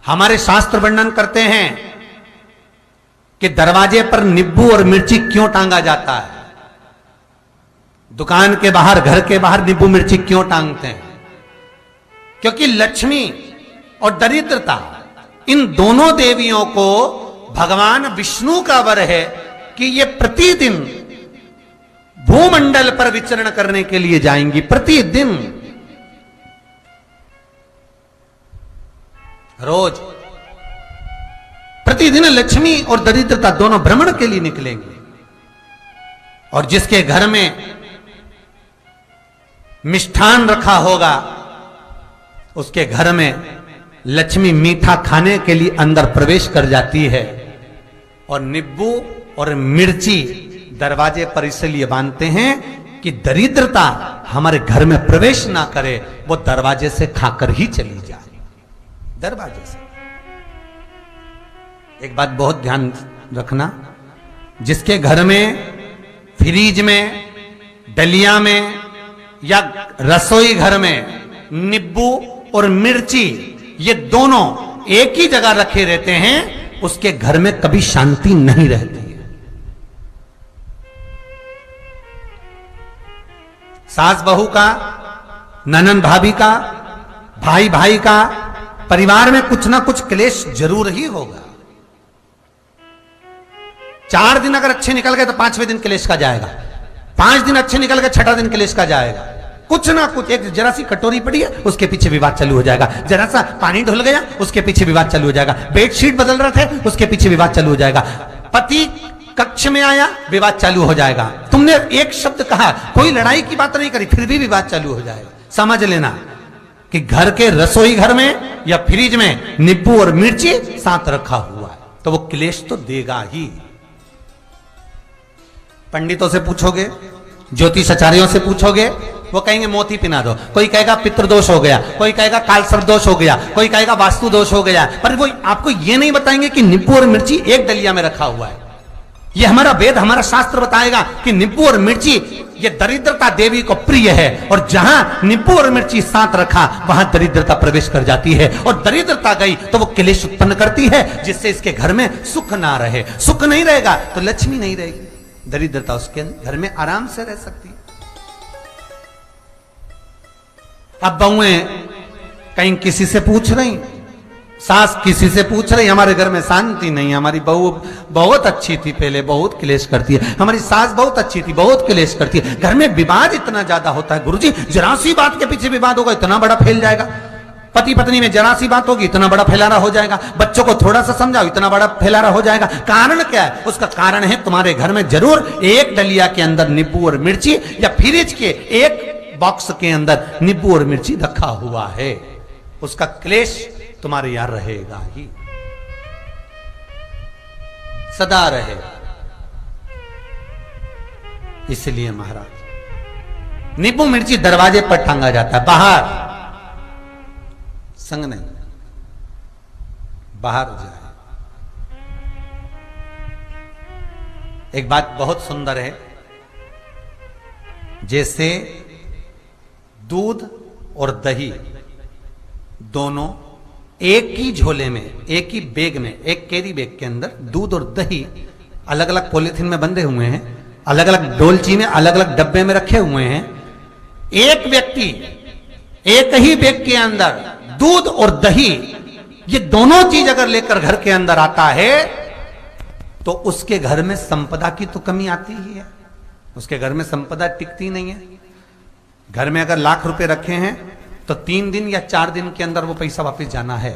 हमारे शास्त्र वर्णन करते हैं कि दरवाजे पर नींबू और मिर्ची क्यों टांगा जाता है। दुकान के बाहर, घर के बाहर नींबू मिर्ची क्यों टांगते हैं? क्योंकि लक्ष्मी और दरिद्रता, इन दोनों देवियों को भगवान विष्णु का वर है कि ये प्रतिदिन भूमंडल पर विचरण करने के लिए जाएंगी। प्रतिदिन, रोज, प्रतिदिन लक्ष्मी और दरिद्रता दोनों भ्रमण के लिए निकलेंगे। और जिसके घर में मिष्ठान रखा होगा, उसके घर में लक्ष्मी मीठा खाने के लिए अंदर प्रवेश कर जाती है। और नींबू और मिर्ची दरवाजे पर इसलिए बांधते हैं कि दरिद्रता हमारे घर में प्रवेश ना करे, वो दरवाजे से खाकर ही चली जाए। दरवाजे से। एक बात बहुत ध्यान रखना, जिसके घर में फ्रिज में, डलिया में या रसोई घर में नींबू और मिर्ची ये दोनों एक ही जगह रखे रहते हैं, उसके घर में कभी शांति नहीं रहती है। सास बहू का, ननंद भाभी का, भाई भाई का, परिवार में कुछ ना कुछ क्लेश जरूर ही होगा। 4 दिन अगर अच्छे निकल गए तो 5वें दिन क्लेश का जाएगा। 5 दिन अच्छे निकल गए, 6ठा दिन क्लेश का जाएगा। कुछ ना कुछ, एक जरा सी कटोरी पड़ी है उसके पीछे विवाद चालू हो जाएगा, जरा सा पानी ढुल गया उसके पीछे विवाद चालू हो जाएगा, बेडशीट बदल रहे थे उसके पीछे विवाद चालू हो जाएगा, पति कक्ष में आया विवाद चालू हो जाएगा। तुमने एक शब्द कहा, कोई लड़ाई की बात नहीं करी, फिर भी विवाद चालू हो जाएगा। समझ लेना कि घर के रसोई घर में या फ्रिज में नींबू और मिर्ची साथ रखा हुआ है तो वो क्लेश तो देगा ही। पंडितों से पूछोगे, ज्योतिषाचार्यों से पूछोगे, वो कहेंगे मोती पिना दो, कोई कहेगा पितृदोष हो गया, कोई कहेगा कालसर्प दोष हो गया, कोई कहेगा वास्तु दोष हो गया, पर वो आपको ये नहीं बताएंगे कि नींबू और मिर्ची एक डलिया में रखा हुआ है। ये हमारा वेद, हमारा शास्त्र बताएगा कि नींबू और मिर्ची ये दरिद्रता देवी को प्रिय है, और जहां नींबू और मिर्ची साथ रखा वहां दरिद्रता प्रवेश कर जाती है, और दरिद्रता गई तो वो क्लेश उत्पन्न करती है, जिससे इसके घर में सुख ना रहे। सुख नहीं रहेगा तो लक्ष्मी नहीं रहेगी, दरिद्रता उसके घर में आराम से रह सकती है। अब बहुएं कहीं किसी से पूछ रही, सास किसी से पूछ रही, हमारे घर में शांति नहीं, हमारी बहू बहुत अच्छी थी पहले, बहुत क्लेश करती है, हमारी सास बहुत अच्छी थी, बहुत क्लेश करती है, घर में विवाद इतना ज्यादा होता है। गुरुजी, जरा सी बात के पीछे विवाद होगा इतना बड़ा फैल जाएगा, पति पत्नी में जरा सी बात होगी इतना बड़ा फैलाना हो जाएगा, बच्चों को थोड़ा सा समझाओ इतना बड़ा फैलाना हो जाएगा। कारण क्या है? उसका कारण है तुम्हारे घर में जरूर एक डलिया के अंदर नींबू और मिर्ची या फ्रिज के एक बॉक्स के अंदर नींबू और मिर्ची रखा हुआ है, उसका क्लेश तुम्हारे यार रहेगा ही, सदा रहेगा। इसलिए महाराज नींबू मिर्ची दरवाजे पर टांगा जाता है, बाहर संग नहीं, बाहर जाए। एक बात बहुत सुंदर है, जैसे दूध और दही दोनों एक ही झोले में, एक ही बैग में, एक कैरी बैग के अंदर दूध और दही अलग अलग पॉलिथीन में बंधे हुए हैं, अलग अलग डोलची में, अलग अलग डब्बे में रखे हुए हैं। एक व्यक्ति एक ही बैग के अंदर दूध और दही ये दोनों चीज अगर लेकर घर के अंदर आता है तो उसके घर में संपदा की तो कमी आती ही है, उसके घर में संपदा टिकती नहीं है। घर में अगर लाख रुपए रखे हैं तो 3 दिन या 4 दिन के अंदर वो पैसा वापस जाना है।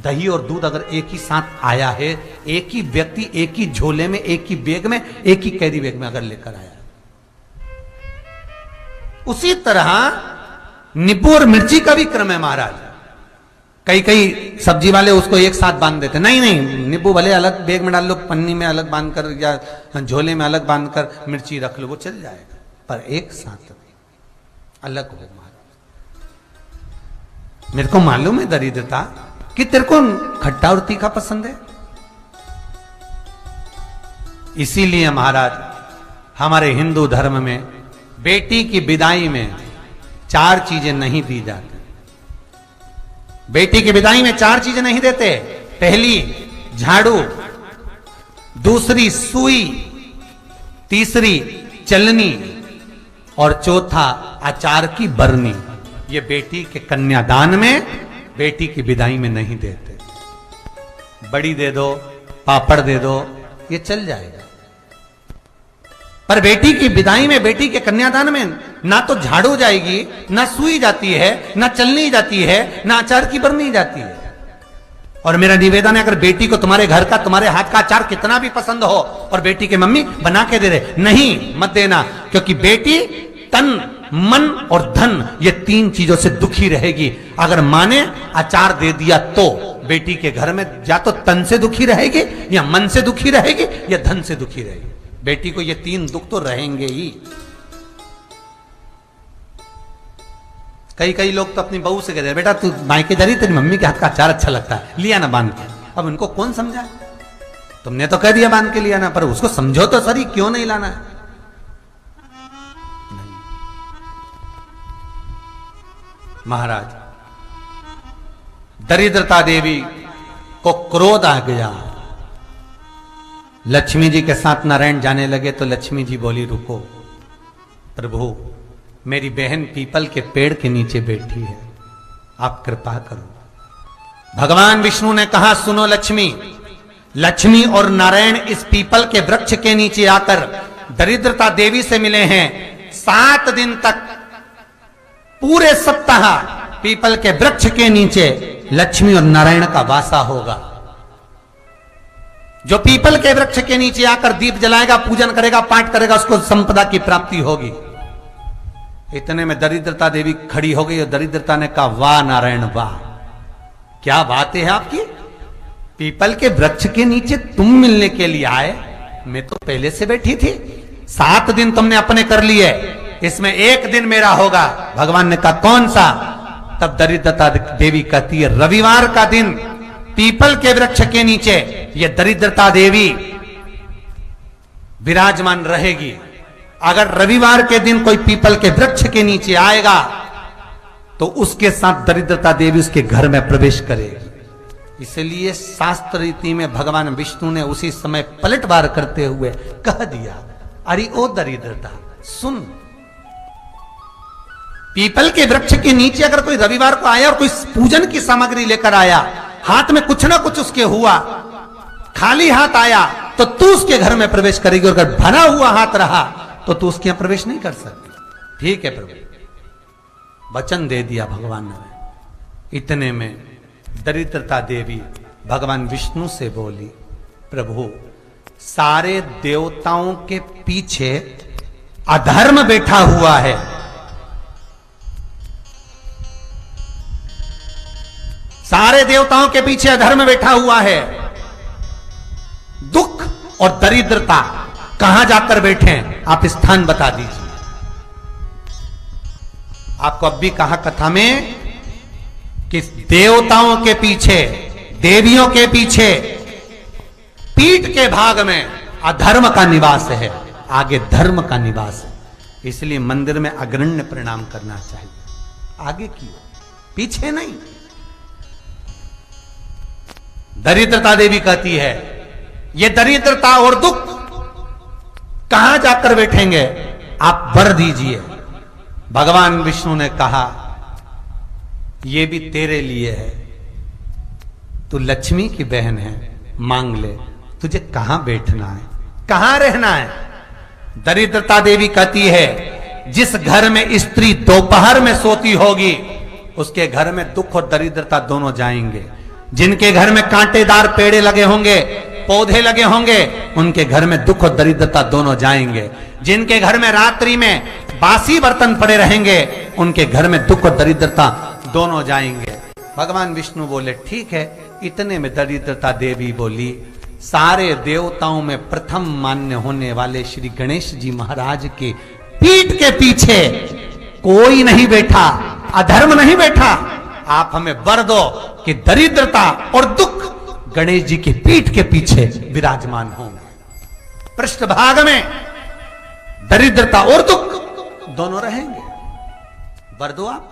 दही और दूध अगर एक ही साथ आया है, एक ही व्यक्ति एक ही झोले में, एक ही बैग में, एक ही कैरी बैग में अगर लेकर आया, उसी तरह नींबू और मिर्ची का भी क्रम है महाराज। कई कई सब्जी वाले उसको एक साथ बांध देते, नहीं नहीं, नींबू भले अलग बैग में डाल लो, पन्नी में अलग बांधकर या झोले में अलग बांधकर मिर्ची रख लो, वो चल जाएगा, पर एक साथ अलग हो। मेरे को मालूम है दरिद्रता कि तेरे को खट्टा और तीखा पसंद है, इसीलिए महाराज हमारे हिंदू धर्म में बेटी की विदाई में 4 चीजें नहीं दी जाती। बेटी की विदाई में 4 चीजें नहीं देते। पहली झाड़ू, दूसरी सुई, तीसरी चलनी और चौथा अचार की बरनी। ये बेटी के कन्यादान में, बेटी की विदाई में नहीं देते। बड़ी दे दो, पापड़ दे दो, ये चल जाएगा, पर बेटी की विदाई में, बेटी के कन्यादान में ना तो झाड़ू जाएगी, ना सुई जाती है, ना चलनी जाती है, ना अचार की बरनी जाती है। और मेरा निवेदन है, अगर बेटी को तुम्हारे घर का, तुम्हारे हाथ का अचार कितना भी पसंद हो और बेटी के मम्मी बना के दे रहे, नहीं, मत देना, क्योंकि बेटी तन, मन और धन, ये 3 चीजों से दुखी रहेगी। अगर माँ ने अचार दे दिया तो बेटी के घर में या तो तन से दुखी रहेगी, या मन से दुखी रहेगी, या धन से दुखी रहेगी। बेटी को ये 3 दुख तो रहेंगे ही। कई लोग तो अपनी बहू से कहते हैं, बेटा तू मायके जा रही, तेरी मम्मी के हाथ का अचार अच्छा लगता है, लिया ना बांध के। अब उनको कौन समझा? तुमने तो कह दिया बांध के लिया ना, पर उसको समझो तो सही, क्यों नहीं लाना है? नहीं। महाराज, दरिद्रता देवी को क्रोध आ गया। लक्ष्मी जी के साथ नारायण जाने लगे तो लक्ष्मी जी बोली, रुको प्रभु, मेरी बहन पीपल के पेड़ के नीचे बैठी है, आप कृपा करो। भगवान विष्णु ने कहा, सुनो लक्ष्मी, लक्ष्मी और नारायण इस पीपल के वृक्ष के नीचे आकर दरिद्रता देवी से मिले हैं। 7 दिन तक, पूरे सप्ताह पीपल के वृक्ष के नीचे लक्ष्मी और नारायण का वासा होगा। जो पीपल के वृक्ष के नीचे आकर दीप जलाएगा, पूजन करेगा, पाठ करेगा, उसको संपदा की प्राप्ति होगी। इतने में दरिद्रता देवी खड़ी हो गई और दरिद्रता ने कहा, वाह नारायण वाह, क्या बात है आपकी, पीपल के वृक्ष के नीचे तुम मिलने के लिए आए, मैं तो पहले से बैठी थी। 7 दिन तुमने अपने कर लिए, इसमें 1 दिन मेरा होगा। भगवान ने कहा, कौन सा? तब दरिद्रता देवी कहती है, रविवार का दिन पीपल के वृक्ष के नीचे ये दरिद्रता देवी विराजमान रहेगी। अगर रविवार के दिन कोई पीपल के वृक्ष के नीचे आएगा तो उसके साथ दरिद्रता देवी उसके घर में प्रवेश करेगी। इसलिए शास्त्र रीति में भगवान विष्णु ने उसी समय पलटवार करते हुए कह दिया, अरे ओ दरिद्रता सुन, पीपल के वृक्ष के नीचे अगर कोई रविवार को आया और कोई पूजन की सामग्री लेकर आया, हाथ में कुछ ना कुछ उसके हुआ, खाली हाथ आया, तो तू उसके घर में प्रवेश करेगी, और अगर भरा हुआ हाथ रहा तो तू उसके यहां प्रवेश नहीं कर सकती। ठीक है प्रभु, वचन दे दिया भगवान ने। इतने में दरिद्रता देवी भगवान विष्णु से बोली, प्रभु, सारे देवताओं के पीछे अधर्म बैठा हुआ है, सारे देवताओं के पीछे अधर्म बैठा हुआ है। दुख और दरिद्रता कहां जाकर बैठे हैं, आप स्थान बता दीजिए। आपको अब भी कहा कथा में कि देवताओं के पीछे, देवियों के पीछे, पीठ के भाग में अधर्म का निवास है, आगे धर्म का निवास है। इसलिए मंदिर में अग्रण्य प्रणाम करना चाहिए, आगे क्यों, पीछे नहीं। दरिद्रता देवी कहती है, ये दरिद्रता और दुख कहां जाकर बैठेंगे, आप वर दीजिए। भगवान विष्णु ने कहा, ये भी तेरे लिए है, तू लक्ष्मी की बहन है, मांग ले, तुझे कहां बैठना है, कहां रहना है। दरिद्रता देवी कहती है, जिस घर में स्त्री दोपहर में सोती होगी उसके घर में दुख और दरिद्रता दोनों जाएंगे। जिनके घर में कांटेदार पेड़े लगे होंगे, पौधे लगे होंगे, उनके घर में दुख और दरिद्रता दोनों जाएंगे। जिनके घर में रात्रि में बासी बर्तन पड़े रहेंगे, उनके घर में दुख और दरिद्रता दोनों जाएंगे। भगवान विष्णु बोले, ठीक है। इतने में दरिद्रता देवी बोली, सारे देवताओं में प्रथम मान्य होने वाले श्री गणेश जी महाराज के पीठ के पीछे कोई नहीं बैठा, अधर्म नहीं बैठा। आप हमें वर दो कि दरिद्रता और दुख गणेश जी की पीठ के पीछे विराजमान होंगे, पृष्ठभाग में दरिद्रता और दुख दोनों रहेंगे। वर दो आप।